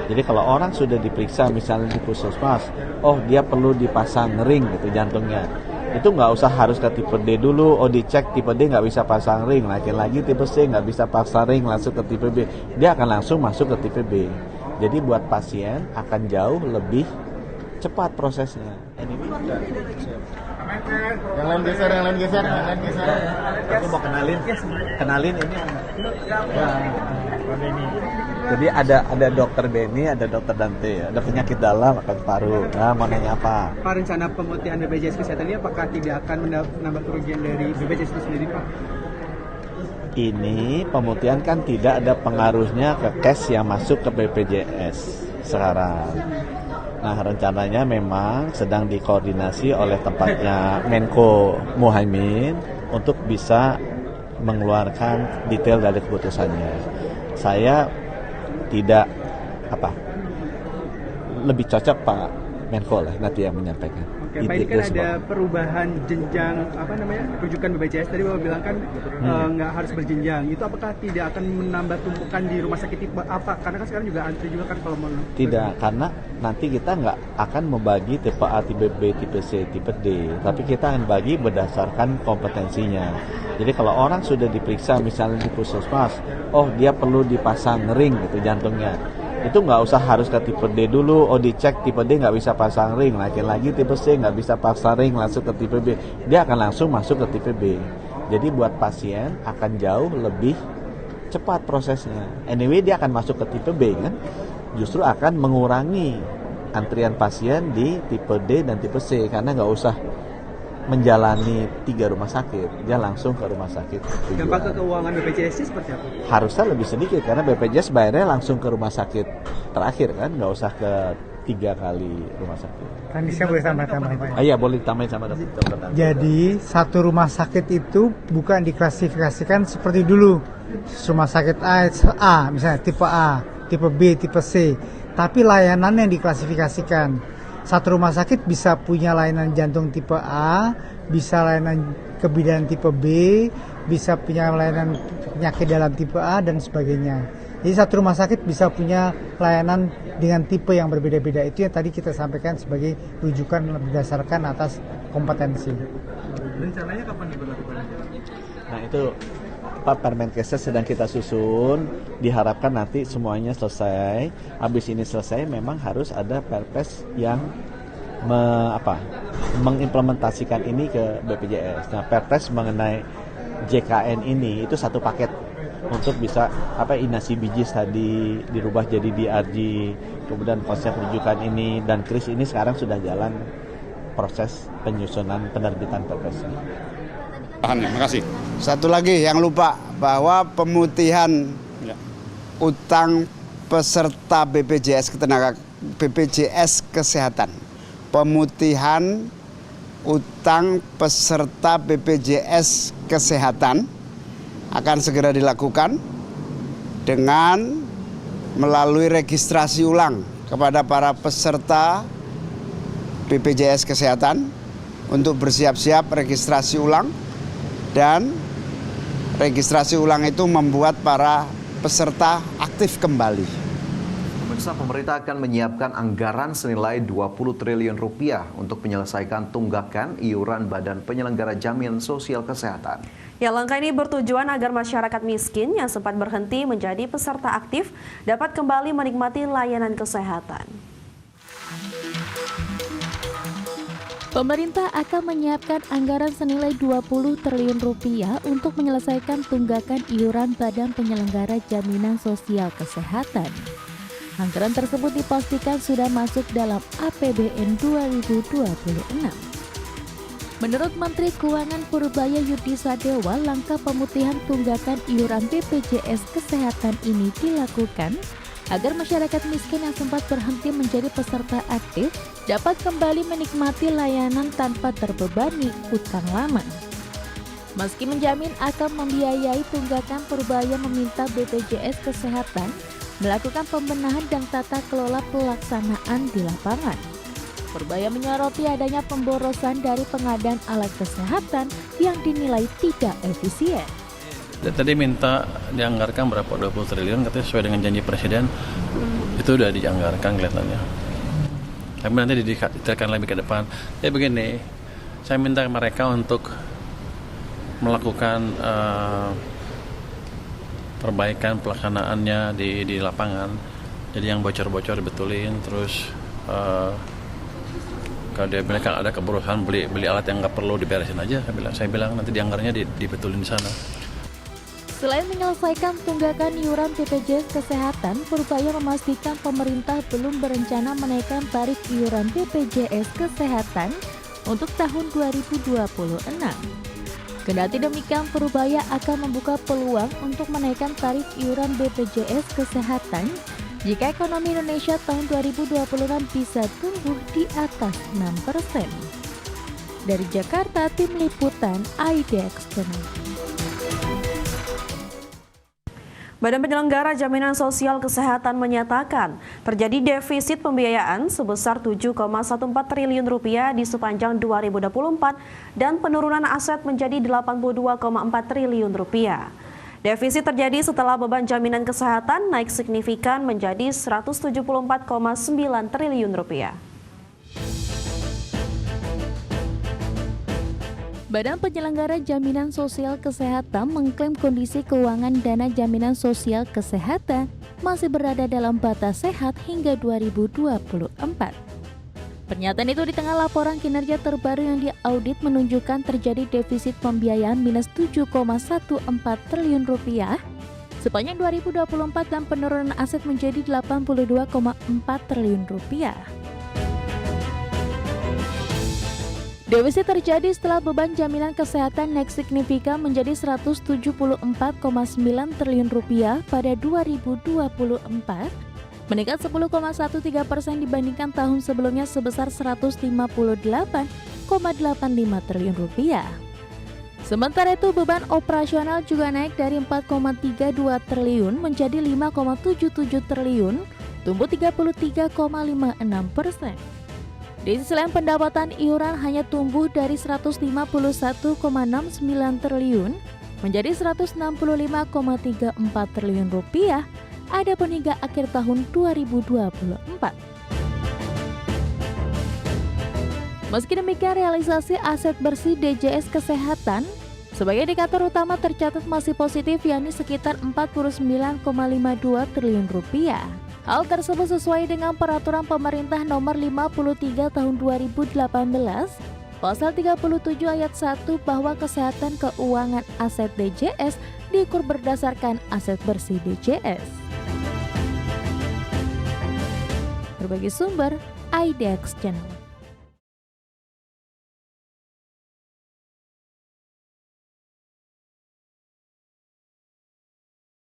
Jadi kalau orang sudah diperiksa misalnya di puskesmas, oh dia perlu dipasang ring gitu jantungnya. Itu nggak usah harus ke tipe D dulu, oh dicek tipe D nggak bisa pasang ring, lagi tipe C nggak bisa pasang ring langsung ke tipe B. Dia akan langsung masuk ke tipe B. Jadi buat pasien akan jauh lebih cepat prosesnya. Yang lain geser. Aku mau kenalin ini. Jadi ada dokter Benny, ada dokter Dante, ada penyakit dalam, akan paru. Nah, mau nanya apa? Pak, rencana pemutihan BPJS Kesehatan ini apakah tidak akan menambah kerugian dari BPJS itu sendiri, Pak? Ini pemutihan kan tidak ada pengaruhnya ke cash yang masuk ke BPJS sekarang. Nah, rencananya memang sedang dikoordinasi oleh tempatnya Menko Muhaimin untuk bisa mengeluarkan detail dari keputusannya. Saya tidak lebih cocok Pak Menko lah nanti yang menyampaikan. Oke, Pak, ini kan ada perubahan jenjang rujukan BPJS tadi Bapak bilang kan nggak harus berjenjang. Itu apakah tidak akan menambah tumpukan di rumah sakit tipe apa? Karena kan sekarang juga antri juga kan kalau mau. Tidak, karena nanti kita nggak akan membagi tipe A, tipe B, tipe C, tipe D, tapi kita akan bagi berdasarkan kompetensinya. Jadi kalau orang sudah diperiksa misalnya di puskesmas, oh dia perlu dipasang ring gitu jantungnya. Itu nggak usah harus ke tipe D dulu, oh dicek tipe D nggak bisa pasang ring, lagi tipe C nggak bisa pasang ring langsung ke tipe B. Dia akan langsung masuk ke tipe B. Jadi buat pasien akan jauh lebih cepat prosesnya. Anyway dia akan masuk ke tipe B kan, justru akan mengurangi antrian pasien di tipe D dan tipe C karena nggak usah menjalani 3 rumah sakit, dia langsung ke rumah sakit. Dampak ke keuangan BPJS seperti apa? Harusnya lebih sedikit karena BPJS bayarnya langsung ke rumah sakit terakhir kan, nggak usah ke 3 kali rumah sakit. Kan bisa boleh tambah-tambah Pak. Iya boleh ditambahin sama dokter. Jadi satu rumah sakit itu bukan diklasifikasikan seperti dulu. Rumah sakit A misalnya tipe A, tipe B, tipe C. Tapi layanan yang diklasifikasikan. Satu rumah sakit bisa punya layanan jantung tipe A, bisa layanan kebidanan tipe B, bisa punya layanan penyakit dalam tipe A dan sebagainya. Jadi satu rumah sakit bisa punya layanan dengan tipe yang berbeda-beda. Itu yang tadi kita sampaikan sebagai rujukan berdasarkan atas kompetensi. Rencananya kapan diberlakukan? Nah itu Permenkes sedang kita susun, diharapkan nanti semuanya selesai. Habis ini selesai, memang harus ada Perpres yang mengimplementasikan ini ke BPJS. Nah, Perpres mengenai JKN ini itu satu paket untuk bisa inasi bijis tadi dirubah jadi DRG, kemudian konsep rujukan ini dan KRIS ini sekarang sudah jalan proses penyusunan penerbitan Perpres. Terima kasih. Satu lagi yang lupa bahwa pemutihan utang peserta BPJS Kesehatan. Pemutihan utang peserta BPJS Kesehatan akan segera dilakukan dengan melalui registrasi ulang kepada para peserta BPJS Kesehatan untuk bersiap-siap registrasi ulang. Dan registrasi ulang itu membuat para peserta aktif kembali. Pemirsa, pemerintah akan menyiapkan anggaran senilai 20 triliun rupiah untuk menyelesaikan tunggakan iuran Badan Penyelenggara Jaminan Sosial Kesehatan. Ya, langkah ini bertujuan agar masyarakat miskin yang sempat berhenti menjadi peserta aktif dapat kembali menikmati layanan kesehatan. Pemerintah akan menyiapkan anggaran senilai 20 triliun rupiah untuk menyelesaikan tunggakan iuran Badan Penyelenggara Jaminan Sosial Kesehatan. Anggaran tersebut dipastikan sudah masuk dalam APBN 2026. Menurut Menteri Keuangan Purbaya Yudi Sadewa, langkah pemutihan tunggakan iuran BPJS Kesehatan ini dilakukan agar masyarakat miskin yang sempat berhenti menjadi peserta aktif dapat kembali menikmati layanan tanpa terbebani utang lama. Meski menjamin akan membiayai tunggakan, Purbaya meminta BPJS Kesehatan melakukan pembenahan dan tata kelola pelaksanaan di lapangan. Purbaya menyoroti adanya pemborosan dari pengadaan alat kesehatan yang dinilai tidak efisien. Tadi minta dianggarkan berapa 20 triliun katanya sesuai dengan janji presiden. Itu udah dianggarkan kelihatannya. Tapi nanti didetailkan lebih ke depan. Begini, saya minta mereka untuk melakukan perbaikan pelaksanaannya di lapangan. Jadi yang bocor-bocor dibetulin, terus kalau dia bilang kan ada keburukan beli alat yang nggak perlu diberesin aja, saya bilang nanti dianggarnya dibetulin di sana. Selain menyelesaikan tunggakan iuran BPJS Kesehatan, Purbaya memastikan pemerintah belum berencana menaikkan tarif iuran BPJS Kesehatan untuk tahun 2026. Kendati demikian, Purbaya akan membuka peluang untuk menaikkan tarif iuran BPJS Kesehatan jika ekonomi Indonesia tahun 2026 bisa tumbuh di atas 6%. Dari Jakarta, Tim Liputan IDX Channel. Badan Penyelenggara Jaminan Sosial Kesehatan menyatakan terjadi defisit pembiayaan sebesar 7,14 triliun rupiah di sepanjang 2024 dan penurunan aset menjadi 82,4 triliun rupiah. Defisit terjadi setelah beban jaminan kesehatan naik signifikan menjadi 174,9 triliun rupiah. Badan Penyelenggara Jaminan Sosial Kesehatan mengklaim kondisi keuangan dana jaminan sosial kesehatan masih berada dalam batas sehat hingga 2024. Pernyataan itu di tengah laporan kinerja terbaru yang diaudit menunjukkan terjadi defisit pembiayaan minus 7,14 triliun rupiah sepanjang 2024 dan penurunan aset menjadi 82,4 triliun rupiah. Defisit terjadi setelah beban jaminan kesehatan naik signifikan menjadi 174,9 triliun rupiah pada 2024, meningkat 10,13% dibandingkan tahun sebelumnya sebesar 158,85 triliun rupiah. Sementara itu beban operasional juga naik dari 4,32 triliun menjadi 5,77 triliun, tumbuh 33,56%. Di sisi lain pendapatan iuran hanya tumbuh dari 151,69 triliun menjadi 165,34 triliun rupiah, adapun hingga akhir tahun 2024. Meski demikian, realisasi aset bersih DJS Kesehatan sebagai indikator utama tercatat masih positif, yakni sekitar 49,52 triliun rupiah. Hal tersebut sesuai dengan Peraturan Pemerintah Nomor 53 Tahun 2018, Pasal 37 Ayat 1 bahwa kesehatan keuangan aset DJS diukur berdasarkan aset bersih DJS. Berbagai sumber, IDX Channel.